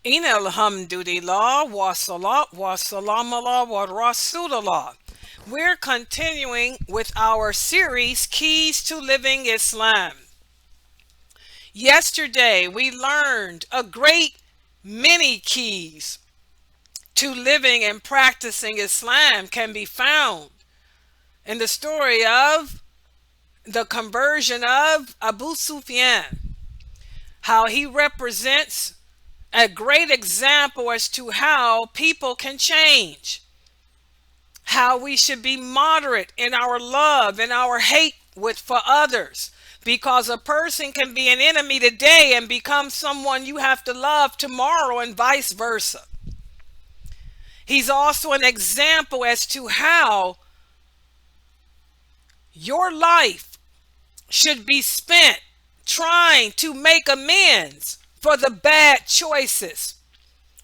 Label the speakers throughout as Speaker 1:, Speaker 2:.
Speaker 1: In alhamdulillah wa salat wa salam ala wa rasulullah. We're continuing with our series Keys to Living Islam. Yesterday we learned a great many keys to living and practicing Islam can be found in the story of the conversion of Abu Sufyan, how he represents a great example as to how people can change, how we should be moderate in our love and our hate for others, because a person can be an enemy today and become someone you have to love tomorrow, and vice versa. He's also an example as to how your life should be spent trying to make amends for the bad choices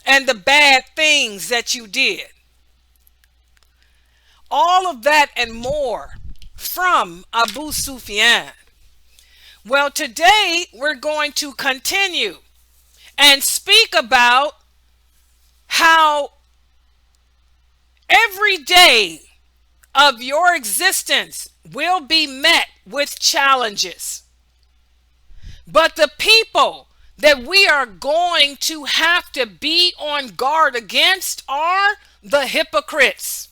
Speaker 1: and the bad things that you did. All of that and more from Abu Sufyan. Well, today we're going to continue and speak about how every day of your existence will be met with challenges. But the people that we are going to have to be on guard against are the hypocrites.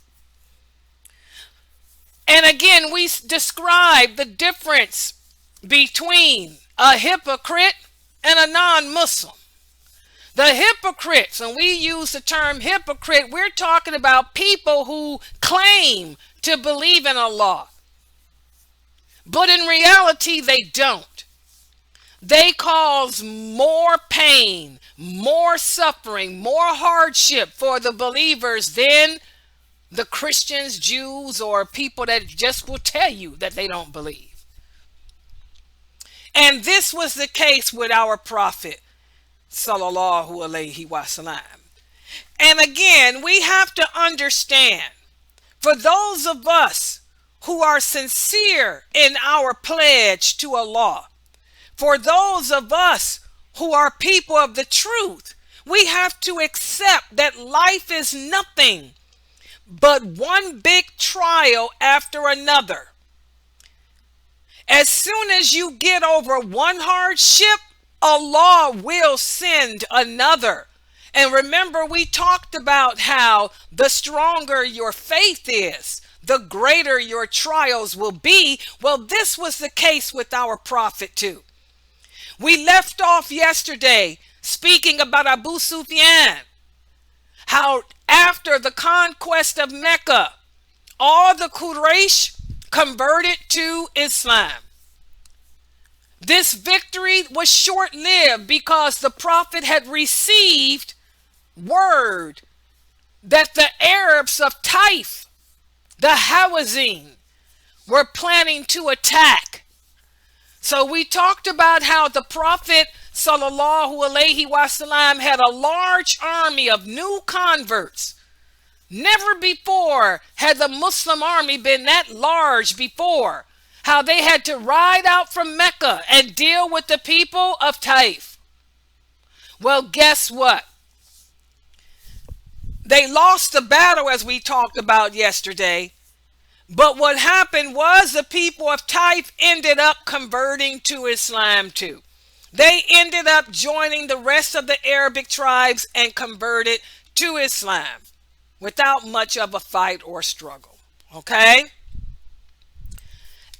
Speaker 1: And again, we describe the difference between a hypocrite and a non-Muslim. The hypocrites, and we use the term hypocrite, we're talking about people who claim to believe in Allah, but in reality they don't. They cause more pain, more suffering, more hardship for the believers than the Christians, Jews, or people that just will tell you that they don't believe. And this was the case with our prophet, sallallahu alaihi wasallam. And again, we have to understand, for those of us who are sincere in our pledge to Allah, for those of us who are people of the truth, we have to accept that life is nothing but one big trial after another. As soon as you get over one hardship, Allah will send another. And remember, we talked about how the stronger your faith is, the greater your trials will be. Well, this was the case with our prophet too. We left off yesterday speaking about Abu Sufyan, how after the conquest of Mecca, all the Quraysh converted to Islam. This victory was short-lived because the prophet had received word that the Arabs of Taif, the Hawazin, were planning to attack. So we talked about how the prophet sallallahu alaihi wasallam had a large army of new converts. Never before had the Muslim army been that large before. How they had to ride out from Mecca and deal with the people of Taif. Well, guess what? They lost the battle, as we talked about yesterday. But what happened was the people of Taif ended up converting to Islam too. They ended up joining the rest of the Arabic tribes and converted to Islam without much of a fight or struggle. Okay?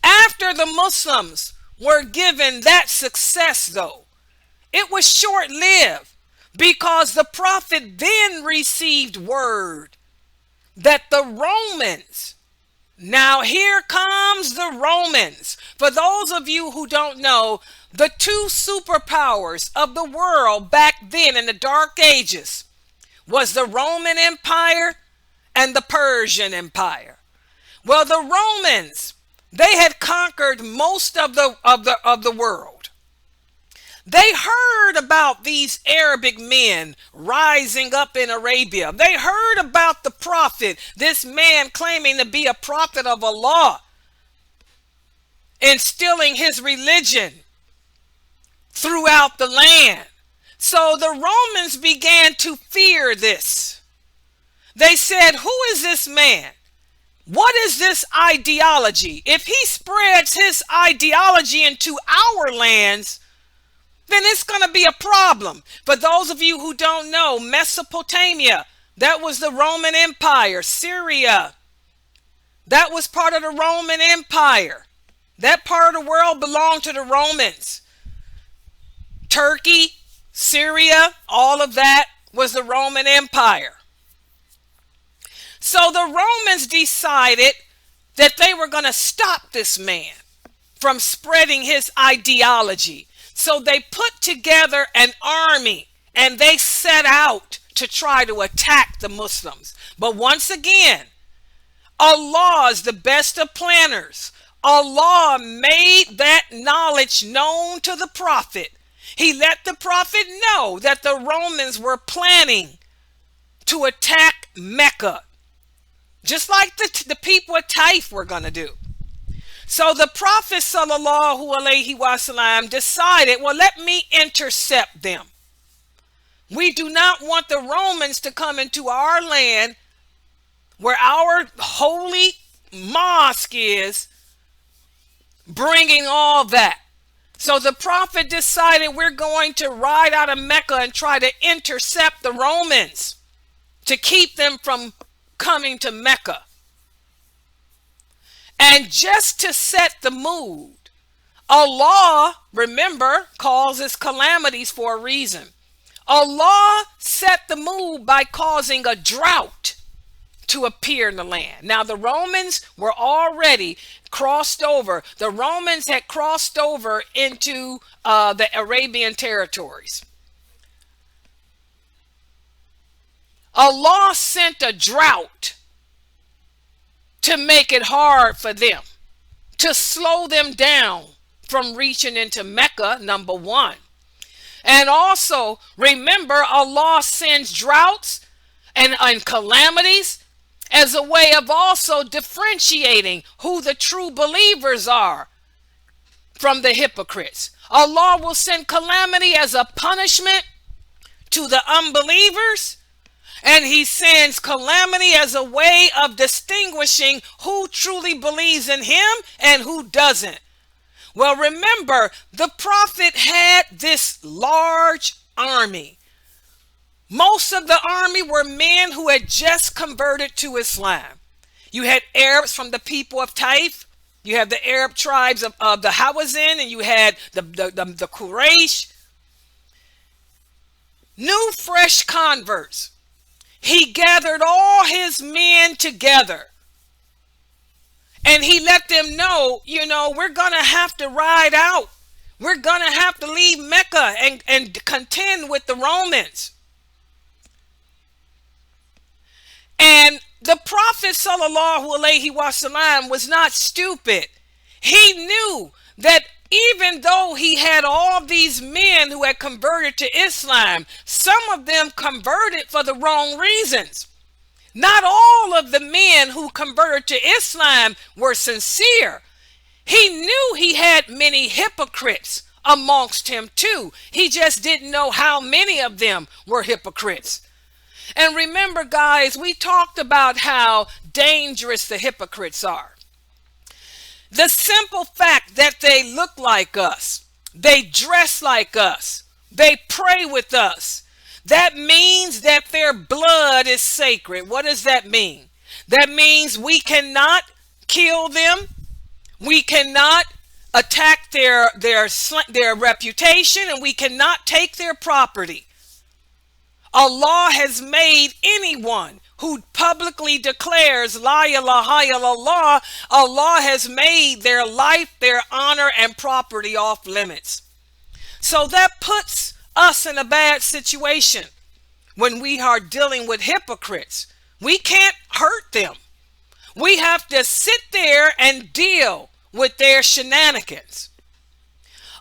Speaker 1: After the Muslims were given that success, though, it was short-lived because the prophet then received word that the Romans, now here comes the Romans. For those of you who don't know, the two superpowers of the world back then in the Dark Ages was the Roman Empire and the Persian Empire. Well, the Romans, they had conquered most of the world. They heard about these Arabic men rising up in Arabia. They heard about the prophet, this man claiming to be a prophet of Allah, instilling his religion throughout the land. So the Romans began to fear this. They said, who is this man? What is this ideology? If he spreads his ideology into our lands, then it's going to be a problem. For those of you who don't know, Mesopotamia, that was the Roman Empire. Syria, that was part of the Roman Empire. That part of the world belonged to the Romans. Turkey, Syria, all of that was the Roman Empire. So the Romans decided that they were going to stop this man from spreading his ideology. So they put together an army and they set out to try to attack the Muslims. But once again, Allah is the best of planners. Allah made that knowledge known to the prophet. He let the prophet know that the Romans were planning to attack Mecca, just like the people of Taif were going to do. So the Prophet sallallahu alaihi wasallam decided, well, let me intercept them. We do not want the Romans to come into our land where our holy mosque is, bringing all that. So the Prophet decided we're going to ride out of Mecca and try to intercept the Romans to keep them from coming to Mecca. And just to set the mood, Allah, remember, causes calamities for a reason. Allah set the mood by causing a drought to appear in the land. Now the Romans were already crossed over. The Romans had crossed over into the Arabian territories. Allah sent a drought to make it hard for them, to slow them down from reaching into Mecca, number one. And also, remember, Allah sends droughts and calamities as a way of also differentiating who the true believers are from the hypocrites. Allah will send calamity as a punishment to the unbelievers, and he sends calamity as a way of distinguishing who truly believes in him and who doesn't. Well, remember, the prophet had this large army. Most of the army were men who had just converted to Islam. You had Arabs from the people of Taif. You have the Arab tribes of the Hawazin, and you had the Quraysh. New fresh converts. He gathered all his men together. And he let them know, we're going to have to ride out. We're going to have to leave Mecca and contend with the Romans. And the Prophet sallallahu alaihi wasallam was not stupid. He knew that even though he had all these men who had converted to Islam, some of them converted for the wrong reasons. Not all of the men who converted to Islam were sincere. He knew he had many hypocrites amongst him too. He just didn't know how many of them were hypocrites. And remember, guys, we talked about how dangerous the hypocrites are. The simple fact that they look like us, they dress like us, they pray with us, that means that their blood is sacred. What does that mean? That means we cannot kill them. We cannot attack their reputation, and we cannot take their property. Allah has made anyone who publicly declares La ilaha illallah, Allah has made their life, their honor, and property off limits. So that puts us in a bad situation when we are dealing with hypocrites. We can't hurt them. We have to sit there and deal with their shenanigans.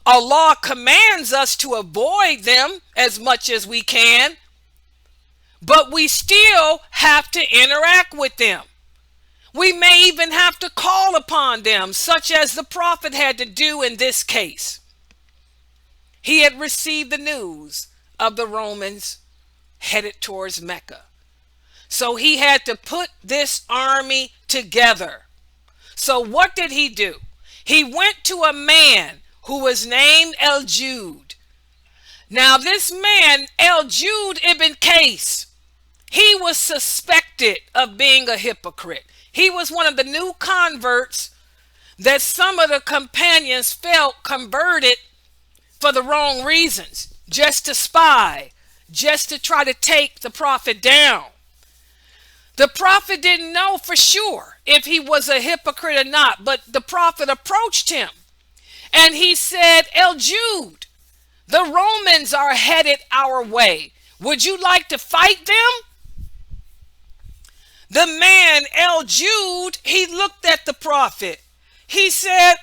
Speaker 1: Allah commands us to avoid them as much as we can, but we still have to interact with them. We may even have to call upon them, such as the prophet had to do in this case. He had received the news of the Romans headed towards Mecca. So he had to put this army together. So what did he do? He went to a man who was named El-Jude. Now this man, El-Jude ibn Qais, he was suspected of being a hypocrite. He was one of the new converts that some of the companions felt converted for the wrong reasons, just to spy, just to try to take the prophet down. The prophet didn't know for sure if he was a hypocrite or not, but the prophet approached him and he said, El-Jude, the Romans are headed our way. Would you like to fight them? The man, El-Jude, he looked at the prophet. He said,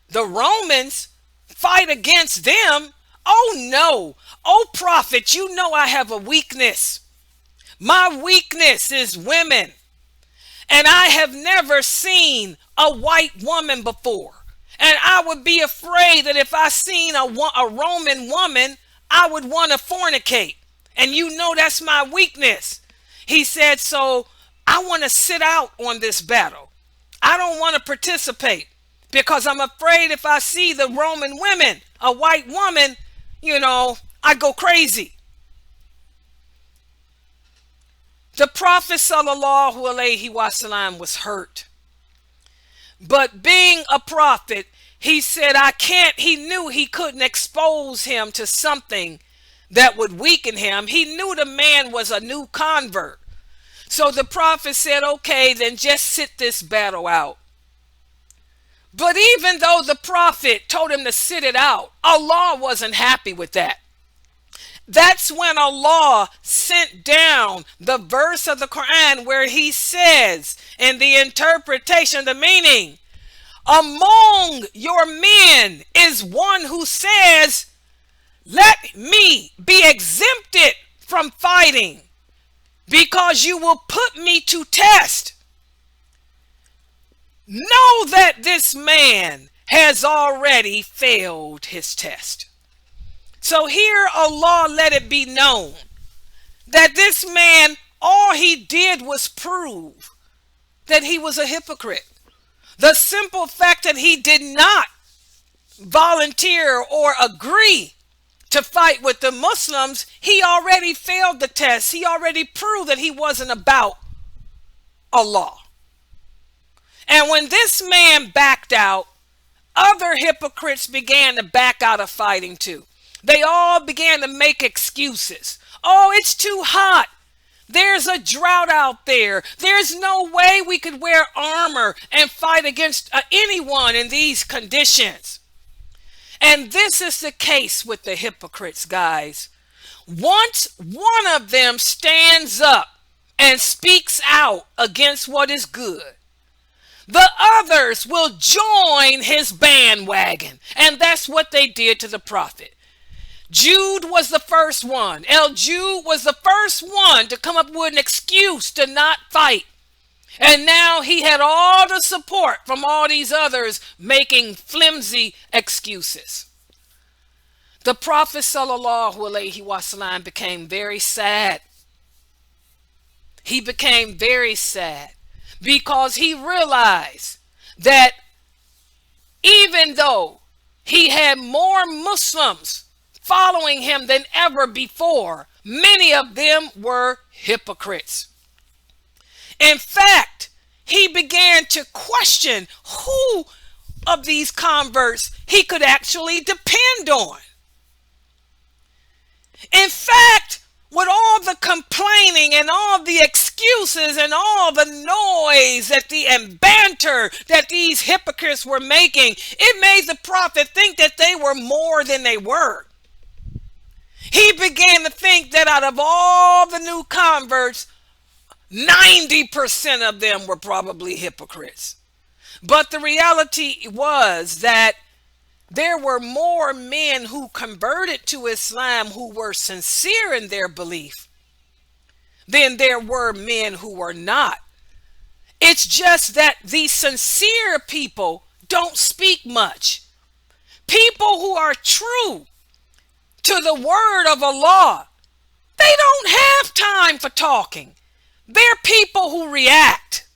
Speaker 1: the Romans fight against them? Oh no. Oh prophet, you know I have a weakness. My weakness is women. And I have never seen a white woman before. And I would be afraid that if I seen a Roman woman, I would want to fornicate. And you know that's my weakness. He said, so I want to sit out on this battle. I don't want to participate because I'm afraid if I see the Roman women, a white woman, I go crazy. The Prophet sallallahu alaihi wasallam was hurt. But being a prophet, he said, he knew he couldn't expose him to something that would weaken him. He knew the man was a new convert. So the prophet said, okay, then just sit this battle out. But even though the prophet told him to sit it out, Allah wasn't happy with that. That's when Allah sent down the verse of the Quran where he says in the interpretation, the meaning, among your men is one who says, let me be exempted from fighting because you will put me to test. Know that this man has already failed his test. So here Allah let it be known that this man, all he did was prove that he was a hypocrite. The simple fact that he did not volunteer or agree to fight with the Muslims, he already failed the test. He already proved that he wasn't about Allah. And when this man backed out, other hypocrites began to back out of fighting too. They all began to make excuses. Oh, it's too hot. There's a drought out there. There's no way we could wear armor and fight against anyone in these conditions. And this is the case with the hypocrites, guys. Once one of them stands up and speaks out against what is good, the others will join his bandwagon. And that's what they did to the prophet. Jude was the first one. El-Jude was the first one to come up with an excuse to not fight. And now he had all the support from all these others making flimsy excuses. The Prophet sallallahu alaihi wasallam became very sad. He became very sad because he realized that even though he had more Muslims following him than ever before, many of them were hypocrites. In fact, he began to question who of these converts he could actually depend on. In fact, with all the complaining and all the excuses and all the noise and banter that these hypocrites were making, it made the prophet think that they were more than they were. He began to think that out of all the new converts, 90% of them were probably hypocrites. But the reality was that there were more men who converted to Islam who were sincere in their belief than there were men who were not. It's just that these sincere people don't speak much. People who are true to the word of Allah, They don't have time for talking. They're people who react.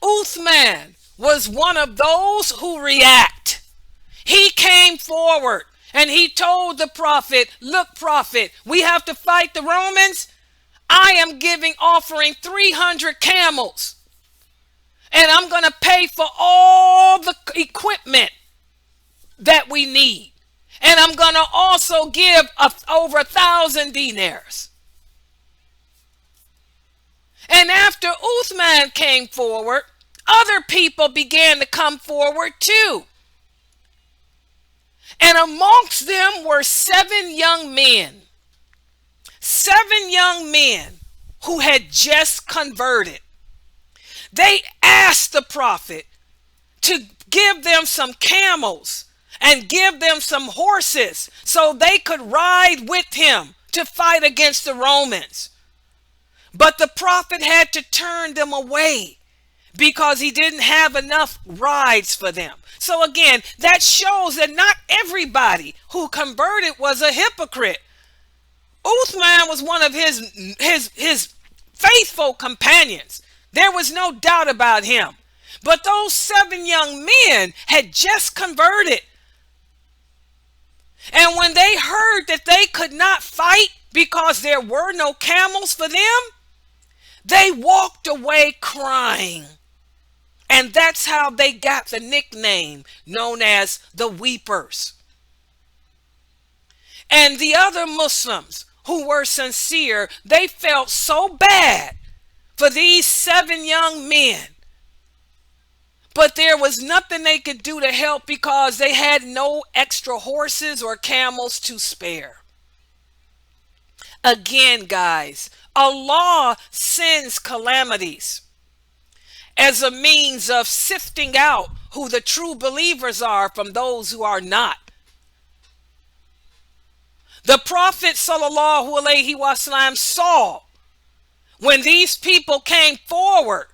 Speaker 1: Uthman was one of those who react. He came forward and he told the prophet, look, prophet, we have to fight the Romans. I am offering 300 camels. And I'm going to pay for all the equipment that we need. And I'm going to also give over 1,000 dinars. And after Uthman came forward, other people began to come forward too. And amongst them were 7 young men. 7 young men who had just converted. They asked the prophet to give them some camels and give them some horses so they could ride with him to fight against the Romans. But the prophet had to turn them away because he didn't have enough rides for them. So again, that shows that not everybody who converted was a hypocrite. Uthman was one of his faithful companions. There was no doubt about him. But those 7 young men had just converted. And when they heard that they could not fight because there were no camels for them, they walked away crying. And that's how they got the nickname known as the Weepers. And the other Muslims who were sincere, they felt so bad for these 7 young men. But there was nothing they could do to help because they had no extra horses or camels to spare. Again, guys, Allah sends calamities as a means of sifting out who the true believers are from those who are not. The Prophet ﷺ saw when these people came forward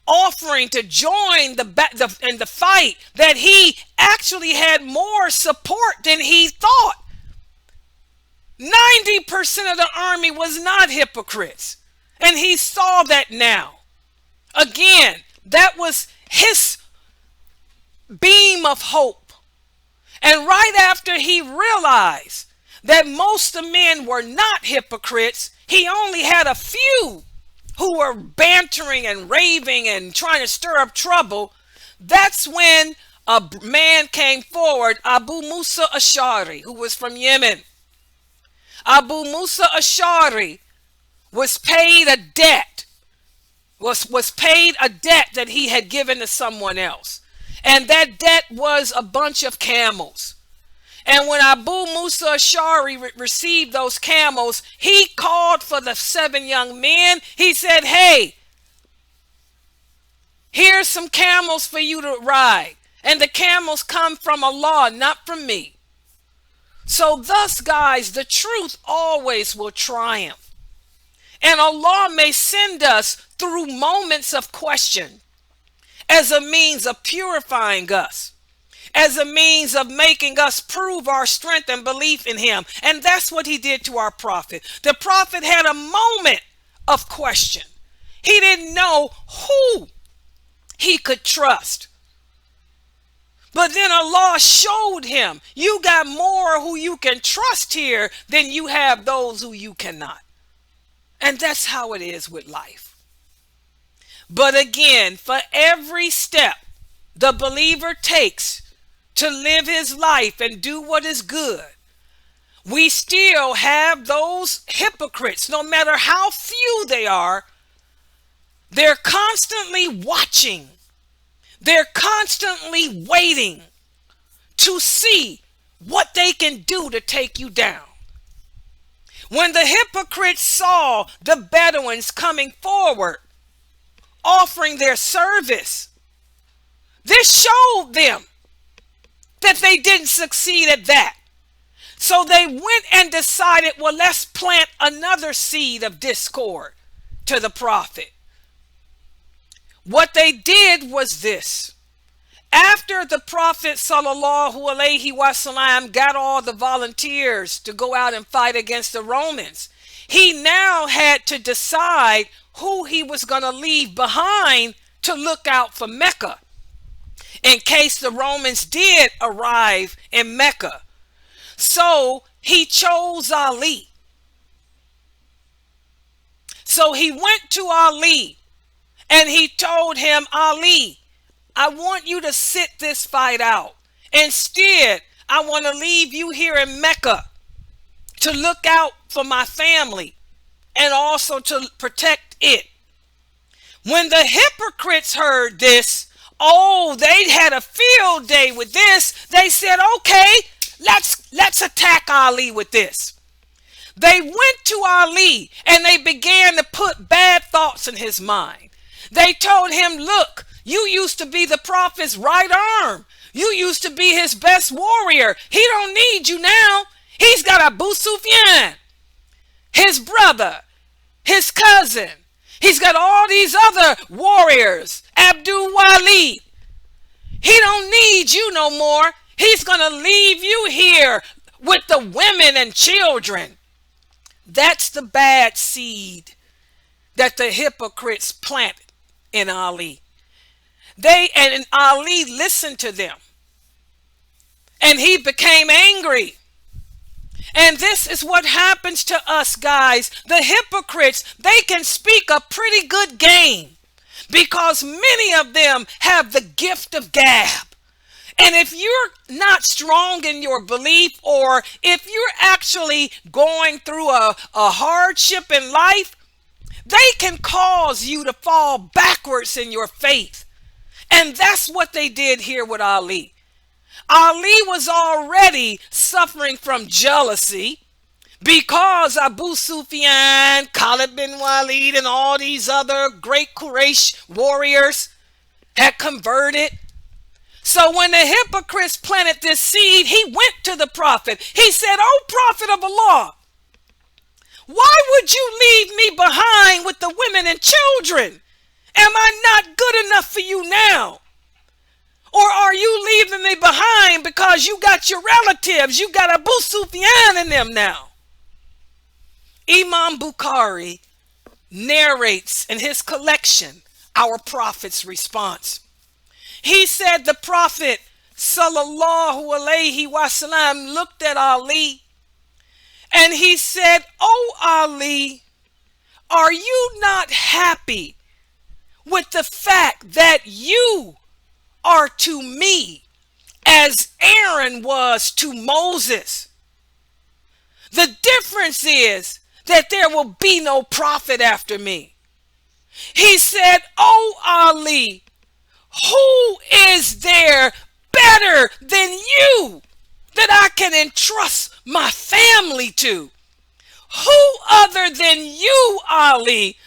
Speaker 1: offering to join in the fight that he actually had more support than he thought. 90% of the army was not hypocrites. And he saw that now. Again, that was his beam of hope. And right after he realized that most of the men were not hypocrites, he only had a few who were bantering and raving and trying to stir up trouble. That's when a man came forward, Abu Musa Ash'ari, who was from Yemen. Abu Musa Ash'ari was paid a debt, was paid a debt that he had given to someone else. And that debt was a bunch of camels. And when Abu Musa Ash'ari received those camels, he called for the 7 young men. He said, hey, here's some camels for you to ride. And the camels come from Allah, not from me. So thus, guys, the truth always will triumph. And Allah may send us through moments of question as a means of purifying us, as a means of making us prove our strength and belief in him. And that's what he did to our prophet. The prophet had a moment of question. He didn't know who he could trust. But then Allah showed him, you got more who you can trust here than you have those who you cannot. And that's how it is with life. But again, for every step the believer takes to live his life and do what is good, we still have those hypocrites, no matter how few they are. They're constantly watching. They're constantly waiting to see what they can do to take you down. When the hypocrites saw the Bedouins coming forward, offering their service, this showed them that they didn't succeed at that. So they went and decided, well, let's plant another seed of discord to the prophet. What they did was this. After the Prophet sallallahu alaihi wasallam got all the volunteers to go out and fight against the Romans, he now had to decide who he was going to leave behind to look out for Mecca in case the Romans did arrive in Mecca. So he chose Ali. So he went to Ali and he told him, Ali, I want you to sit this fight out. Instead, I want to leave you here in Mecca to look out for my family and also to protect it. When the hypocrites heard this, oh, they had a field day with this. They said, okay, let's attack Ali with this. They went to Ali and they began to put bad thoughts in his mind. They told him, look, you used to be the Prophet's right arm. You used to be his best warrior. He don't need you now. He's got Abu Sufyan, his brother, his cousin. He's got all these other warriors, Abdul Walid. He don't need you no more. He's going to leave you here with the women and children. That's the bad seed that the hypocrites planted in Ali. And Ali listened to them. And he became angry. And this is what happens to us, guys. The hypocrites, they can speak a pretty good game because many of them have the gift of gab. And if you're not strong in your belief, or if you're actually going through a hardship in life, they can cause you to fall backwards in your faith. And that's what they did here with Ali. Ali was already suffering from jealousy because Abu Sufyan, Khalid bin Walid, and all these other great Quraysh warriors had converted. So when the hypocrites planted this seed, he went to the Prophet. He said, "O Prophet of Allah, why would you leave me behind with the women and children? Am I not good enough for you now? Or are you leaving me behind because you got your relatives? You got Abu Sufyan in them now." Imam Bukhari narrates in his collection our Prophet's response. He said the Prophet sallallahu alaihi wasallam looked at Ali and he said, "Oh Ali, are you not happy with the fact that you are to me as Aaron was to Moses? The difference is that there will be no prophet after me." He said, "Oh Ali, who is there better than you that I can entrust my family to? Who other than you, Ali,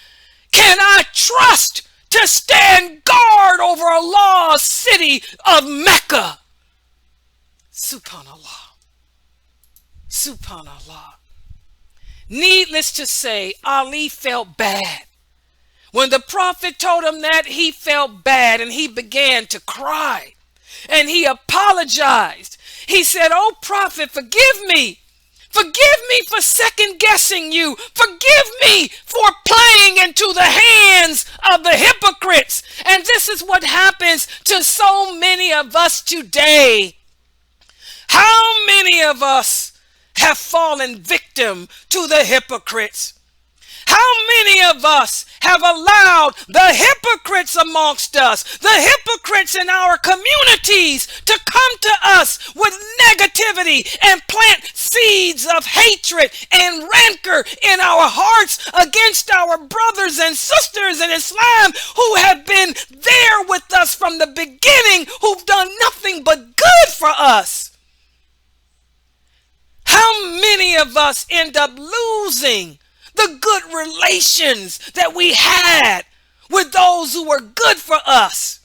Speaker 1: can I trust to stand guard over Allah's city of Mecca?" Subhanallah. Subhanallah. Needless to say, Ali felt bad. When the Prophet told him that, he felt bad and he began to cry. And he apologized. He said, "Oh Prophet, forgive me. Forgive me for second guessing you. Forgive me for playing into the hands of the hypocrites." And this is what happens to so many of us today. How many of us have fallen victim to the hypocrites? How many of us have allowed the hypocrites amongst us, the hypocrites in our communities, to come to us with negativity and plant seeds of hatred and rancor in our hearts against our brothers and sisters in Islam who have been there with us from the beginning, who've done nothing but good for us? How many of us end up losing the good relations that we had with those who were good for us?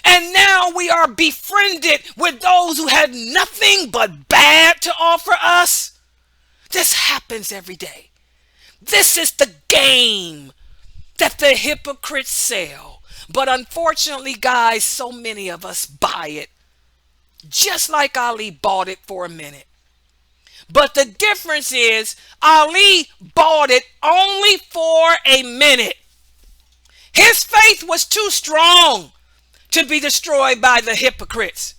Speaker 1: And now we are befriended with those who had nothing but bad to offer us. This happens every day. This is the game that the hypocrites sell. But unfortunately, guys, so many of us buy it. Just like Ali bought it for a minute. But the difference is Ali bought it only for a minute. His faith was too strong to be destroyed by the hypocrites.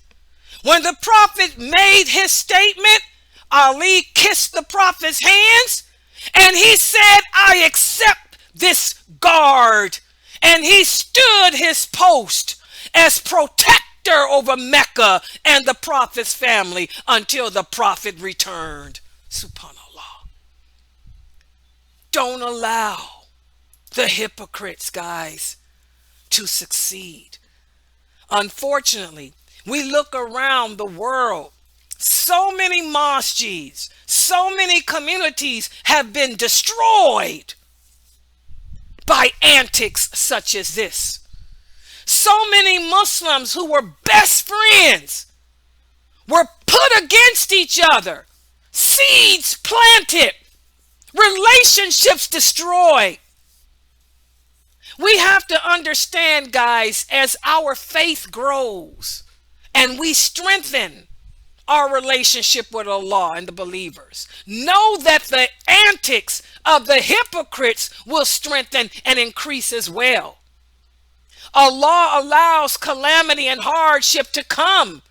Speaker 1: When the prophet made his statement, Ali kissed the prophet's hands and he said, I accept this guard. And he stood his post as protector over Mecca and the prophet's family until the prophet returned. Subhanallah. Don't allow the hypocrites, guys, to succeed. Unfortunately, we look around the world. So many mosques, so many communities have been destroyed by antics such as this. So many Muslims who were best friends were put against each other, seeds planted, relationships destroyed. We have to understand, guys, as our faith grows and we strengthen our relationship with Allah and the believers, know that the antics of the hypocrites will strengthen and increase as well. Allah allows calamity and hardship to come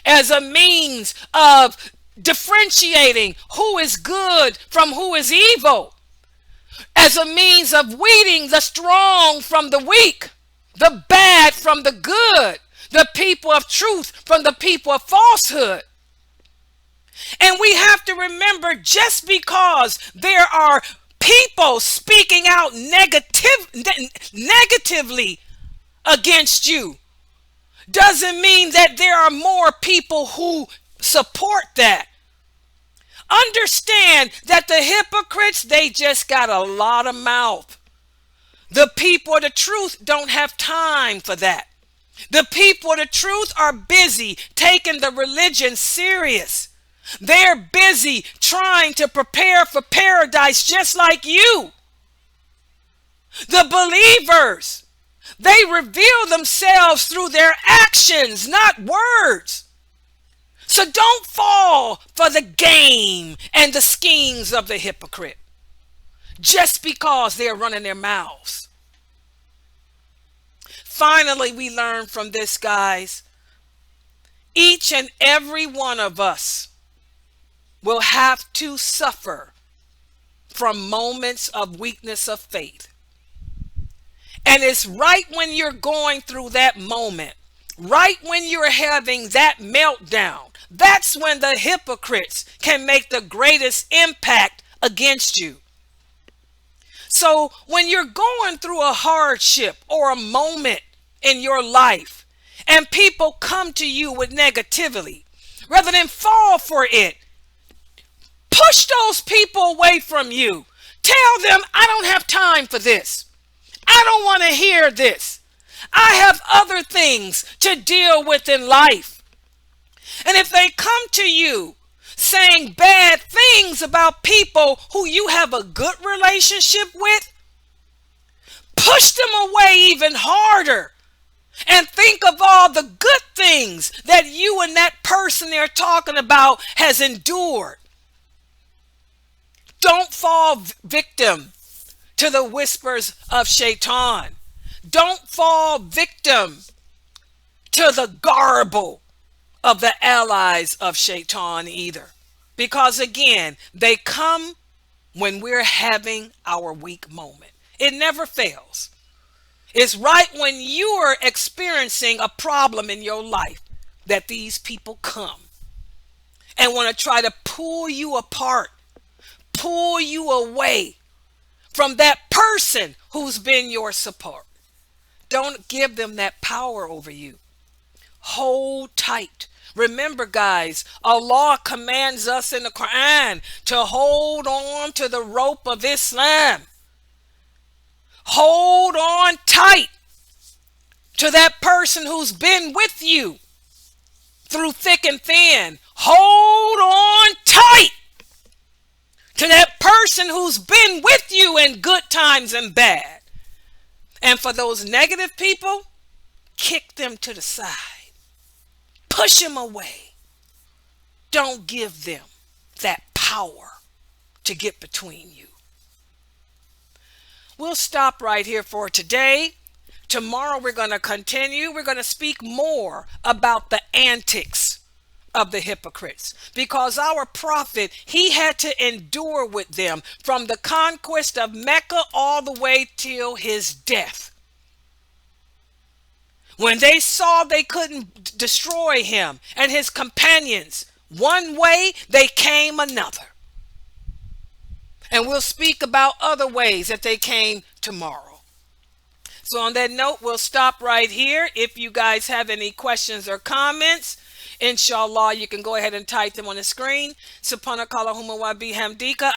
Speaker 1: as a means of differentiating who is good from who is evil, as a means of weeding the strong from the weak, the bad from the good, the people of truth from the people of falsehood. And we have to remember, just because there are people speaking out negatively against you doesn't mean that there are more people who support that. Understand that the hypocrites, they just got a lot of mouth. The people of the truth don't have time for that. The people of the truth are busy taking the religion serious. They're busy trying to prepare for paradise just like you. The believers, they reveal themselves through their actions, not words. So don't fall for the game and the schemes of the hypocrite just because they're running their mouths. Finally, we learn from this, guys, each and every one of us will have to suffer from moments of weakness of faith. And it's right when you're going through that moment, right when you're having that meltdown, that's when the hypocrites can make the greatest impact against you. So when you're going through a hardship or a moment in your life and people come to you with negativity, rather than fall for it, push those people away from you. Tell them, I don't have time for this. I don't want to hear this. I have other things to deal with in life. And if they come to you saying bad things about people who you have a good relationship with, push them away even harder and think of all the good things that you and that person they're talking about has endured. Don't fall victim to the whispers of Shaitan. Don't fall victim to the garble of the allies of Shaitan either. Because again, they come when we're having our weak moment. It never fails. It's right when you are experiencing a problem in your life that these people come and want to try to pull you apart, pull you away from that person who's been your support. Don't give them that power over you. Hold tight. Remember, guys, Allah commands us in the Quran to hold on to the rope of Islam. Hold on tight to that person who's been with you through thick and thin. Hold on tight to that person who's been with you in good times and bad. And for those negative people, kick them to the side. Push them away. Don't give them that power to get between you. We'll stop right here for today. Tomorrow we're going to continue. We're going to speak more about the antics of the hypocrites, because our prophet, he had to endure with them from the conquest of Mecca all the way till his death. When they saw they couldn't destroy him and his companions one way, they came another. And we'll speak about other ways that they came tomorrow. So on that note, we'll stop right here. If you guys have any questions or comments, inshallah, you can go ahead and type them on the screen. Subhanakallahumma wa bihamdika.